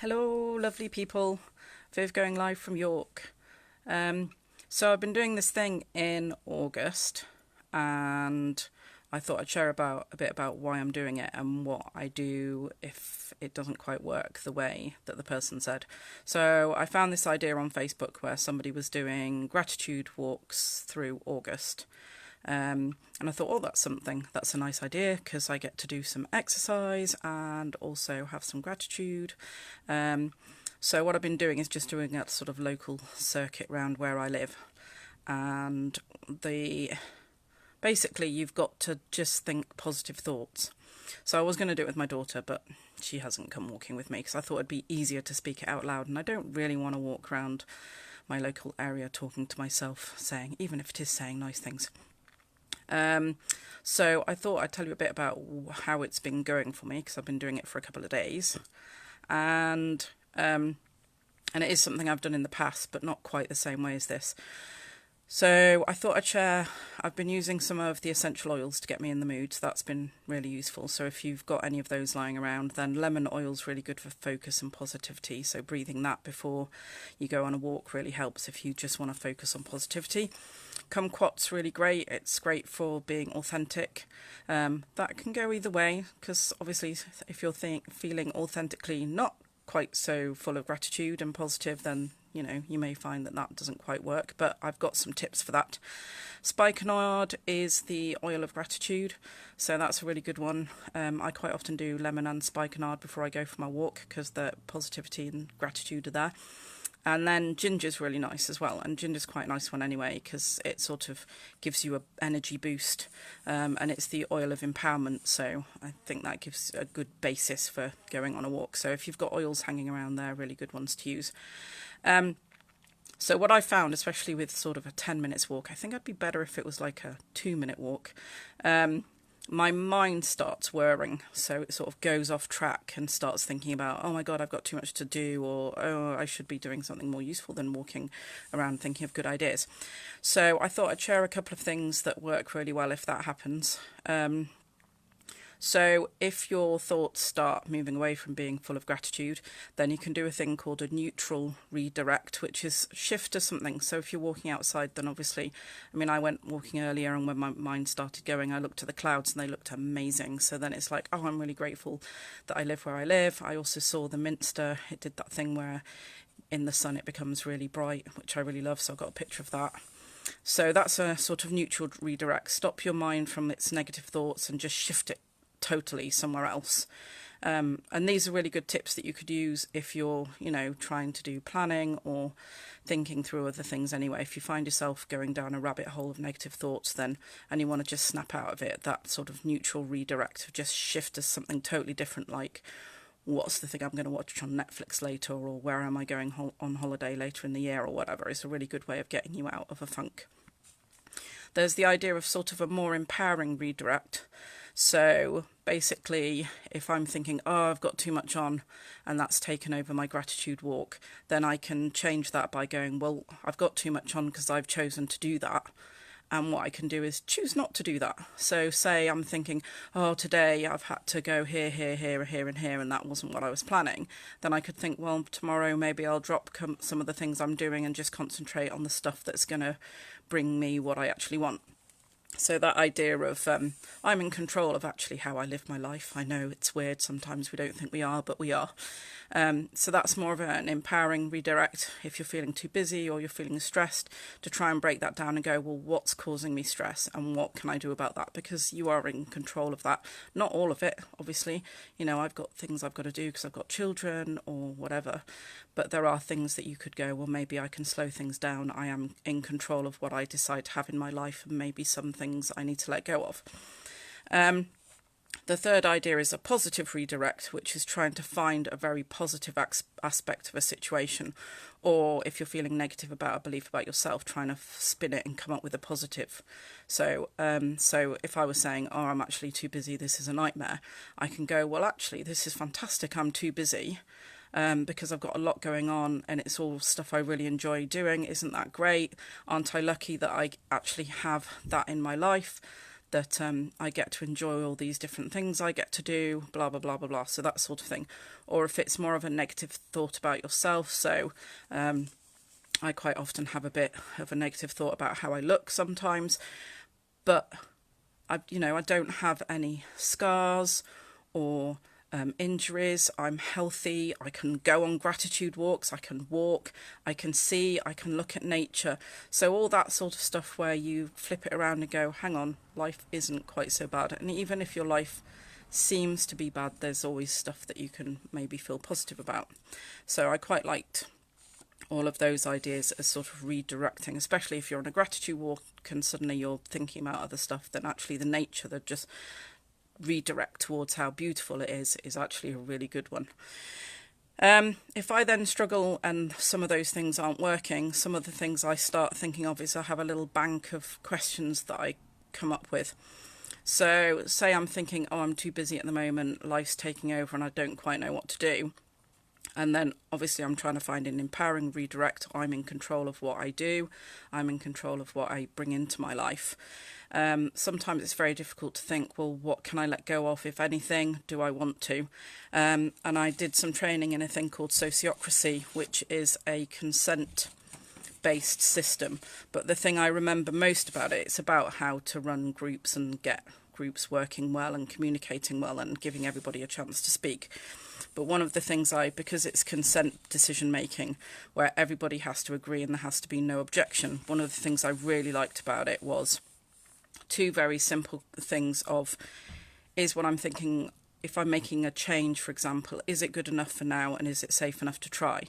Hello, lovely people. Viv going live from York. So I've been doing this thing in August, and I thought I'd share a bit about why I'm doing it and what I do if it doesn't quite work the way that the person said. So I found this idea on Facebook where somebody was doing gratitude walks through August. And I thought, oh, that's a nice idea because I get to do some exercise and also have some gratitude. So what I've been doing is just doing a sort of local circuit round where I live. And basically you've got to just think positive thoughts. So I was going to do it with my daughter, but she hasn't come walking with me because I thought it'd be easier to speak it out loud. And I don't really want to walk around my local area talking to myself, even if it is saying nice things. So I thought I'd tell you a bit about how it's been going for me because I've been doing it for a couple of days, and it is something I've done in the past, but not quite the same way as this. So I thought I'd share. I've been using some of the essential oils to get me in the mood, so that's been really useful. So if you've got any of those lying around, then lemon oil's really good for focus and positivity. So breathing that before you go on a walk really helps if you just want to focus on positivity. Kumquat's really great. It's great for being authentic. That can go either way because obviously if you're feeling authentically not quite so full of gratitude and positive, then you may find that doesn't quite work, but I've got some tips for that. Spikenard is the oil of gratitude, so that's a really good one. I quite often do lemon and spikenard before I go for my walk because the positivity and gratitude are there. And then ginger's really nice as well, and ginger's quite a nice one anyway because it sort of gives you an energy boost, and it's the oil of empowerment, so I think that gives a good basis for going on a walk. So if you've got oils hanging around there, really good ones to use. So what I found, especially with sort of a 10 minutes walk, I think I'd be better if it was like a 2-minute walk. My mind starts whirring, so it sort of goes off track and starts thinking about, oh my God, I've got too much to do, or oh, I should be doing something more useful than walking around thinking of good ideas. So I thought I'd share a couple of things that work really well if that happens. So if your thoughts start moving away from being full of gratitude, then you can do a thing called a neutral redirect, which is shift to something. So if you're walking outside, then obviously, I went walking earlier, and when my mind started going, I looked at the clouds and they looked amazing. So then it's like, oh, I'm really grateful that I live where I live. I also saw the Minster. It did that thing where in the sun it becomes really bright, which I really love. So I got a picture of that. So that's a sort of neutral redirect. Stop your mind from its negative thoughts and just shift it totally somewhere else. And these are really good tips that you could use if you're, trying to do planning or thinking through other things anyway. If you find yourself going down a rabbit hole of negative thoughts and you want to just snap out of it, that sort of neutral redirect, just shift to something totally different, like what's the thing I'm going to watch on Netflix later, or where am I going on holiday later in the year, or whatever, is a really good way of getting you out of a funk. There's the idea of sort of a more empowering redirect. So basically, if I'm thinking, oh, I've got too much on and that's taken over my gratitude walk, then I can change that by going, well, I've got too much on because I've chosen to do that. And what I can do is choose not to do that. So say I'm thinking, oh, today I've had to go here, here, here, here and here, and that wasn't what I was planning. Then I could think, well, tomorrow maybe I'll drop some of the things I'm doing and just concentrate on the stuff that's going to bring me what I actually want. So that idea of I'm in control of actually how I live my life. I know it's weird, sometimes we don't think we are, but we are. So that's more of an empowering redirect if you're feeling too busy or you're feeling stressed, to try and break that down and go, well, what's causing me stress and what can I do about that? Because you are in control of that. Not all of it, obviously. I've got things I've got to do because I've got children or whatever. But there are things that you could go, well, maybe I can slow things down. I am in control of what I decide to have in my life, and maybe some things I need to let go of. The third idea is a positive redirect, which is trying to find a very positive aspect of a situation. Or if you're feeling negative about a belief about yourself, trying to spin it and come up with a positive. So if I was saying, oh, I'm actually too busy, this is a nightmare, I can go, well, actually, this is fantastic, I'm too busy. Because I've got a lot going on and it's all stuff I really enjoy doing. Isn't that great? Aren't I lucky that I actually have that in my life? that I get to enjoy all these different things I get to do, blah, blah, blah, blah, blah. So that sort of thing. Or if it's more of a negative thought about yourself. So I quite often have a bit of a negative thought about how I look sometimes, but I don't have any scars or injuries. I'm healthy. I can go on gratitude walks. I can walk. I can see. I can look at nature. So all that sort of stuff where you flip it around and go, hang on, life isn't quite so bad. And even if your life seems to be bad, there's always stuff that you can maybe feel positive about. So I quite liked all of those ideas as sort of redirecting, especially if you're on a gratitude walk and suddenly you're thinking about other stuff, then actually the nature that just redirect towards how beautiful it is actually a really good one. If I then struggle and some of those things aren't working, some of the things I start thinking of is I have a little bank of questions that I come up with. So say I'm thinking, oh, I'm too busy at the moment, life's taking over and I don't quite know what to do. And then obviously I'm trying to find an empowering redirect. I'm in control of what I do. I'm in control of what I bring into my life. Sometimes it's very difficult to think, well, what can I let go of, if anything? Do I want to? And I did some training in a thing called sociocracy, which is a consent-based system. But the thing I remember most about it, it's about how to run groups and get groups working well and communicating well and giving everybody a chance to speak. But one of the things because it's consent decision making, where everybody has to agree and there has to be no objection, one of the things I really liked about it was two very simple things of, is what I'm thinking, if I'm making a change, for example, is it good enough for now and is it safe enough to try?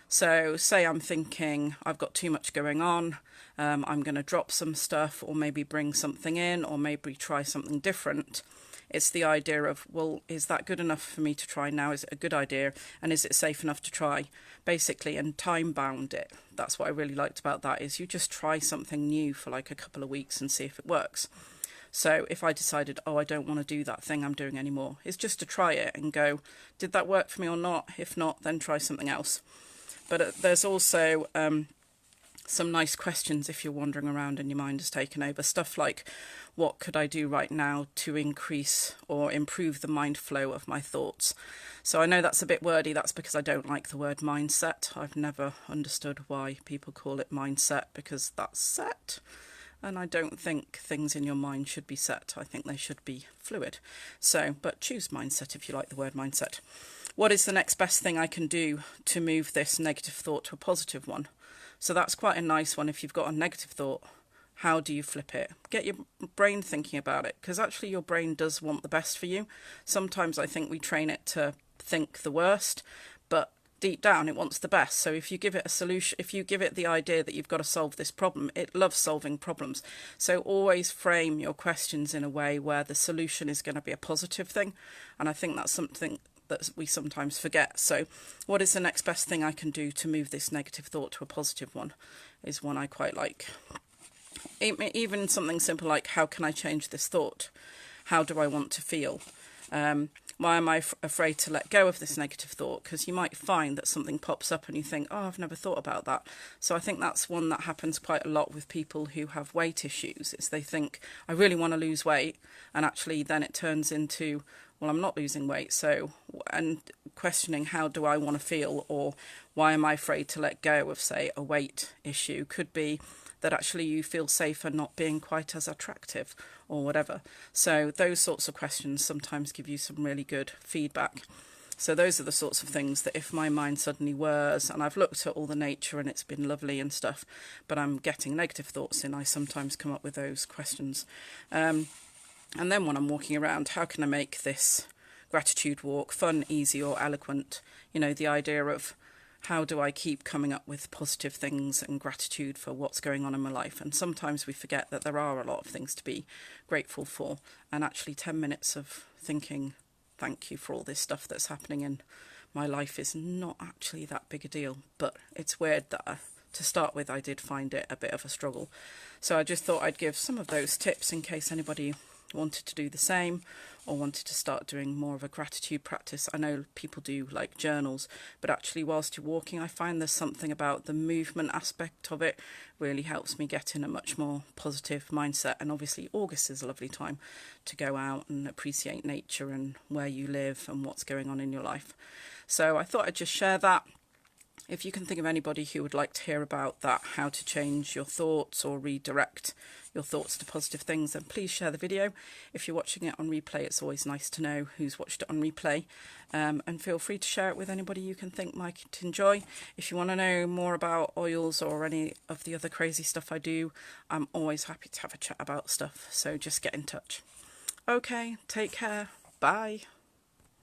So say I'm thinking I've got too much going on, I'm going to drop some stuff or maybe bring something in or maybe try something different. It's the idea of, well, is that good enough for me to try now? Is it a good idea? And is it safe enough to try? Basically, and time bound it. That's what I really liked about that, is you just try something new for like a couple of weeks and see if it works. So if I decided, oh, I don't want to do that thing I'm doing anymore, it's just to try it and go, did that work for me or not? If not, then try something else. But there's also some nice questions if you're wandering around and your mind has taken over. Stuff like, what could I do right now to increase or improve the mind flow of my thoughts? So I know that's a bit wordy. That's because I don't like the word mindset. I've never understood why people call it mindset, because that's set. And I don't think things in your mind should be set. I think they should be fluid. So, but choose mindset if you like the word mindset. What is the next best thing I can do to move this negative thought to a positive one? So that's quite a nice one. If you've got a negative thought, how do you flip it? Get your brain thinking about it, because actually your brain does want the best for you. Sometimes I think we train it to think the worst, but deep down it wants the best. So if you give it a solution, if you give it the idea that you've got to solve this problem, it loves solving problems. So always frame your questions in a way where the solution is going to be a positive thing. And I think that's something that we sometimes forget. So what is the next best thing I can do to move this negative thought to a positive one, is one I quite like. Even something simple like, how can I change this thought? How do I want to feel? Why am I afraid to let go of this negative thought? Because you might find that something pops up and you think, oh, I've never thought about that. So I think that's one that happens quite a lot with people who have weight issues, is they think, I really want to lose weight. And actually then it turns into, well, I'm not losing weight. So, and questioning, how do I want to feel? Or why am I afraid to let go of, say, a weight issue? Could be that actually you feel safer not being quite as attractive or whatever. So those sorts of questions sometimes give you some really good feedback. So those are the sorts of things that if my mind suddenly whirs and I've looked at all the nature and it's been lovely and stuff, but I'm getting negative thoughts in, I sometimes come up with those questions. And then when I'm walking around, how can I make this gratitude walk fun, easy or eloquent? You know, the idea of, how do I keep coming up with positive things and gratitude for what's going on in my life? And sometimes we forget that there are a lot of things to be grateful for. And actually 10 minutes of thinking, thank you for all this stuff that's happening in my life is not actually that big a deal. But it's weird that to start with, I did find it a bit of a struggle. So I just thought I'd give some of those tips in case anybody wanted to do the same or wanted to start doing more of a gratitude practice. I know people do like journals, but actually whilst you're walking, I find there's something about the movement aspect of it really helps me get in a much more positive mindset. And obviously August is a lovely time to go out and appreciate nature and where you live and what's going on in your life. So I thought I'd just share that. If you can think of anybody who would like to hear about that, how to change your thoughts or redirect your thoughts to positive things, then please share the video. If you're watching it on replay, it's always nice to know who's watched it on replay. And feel free to share it with anybody you can think might enjoy. If you want to know more about oils or any of the other crazy stuff I do, I'm always happy to have a chat about stuff. So just get in touch. Okay, take care. Bye.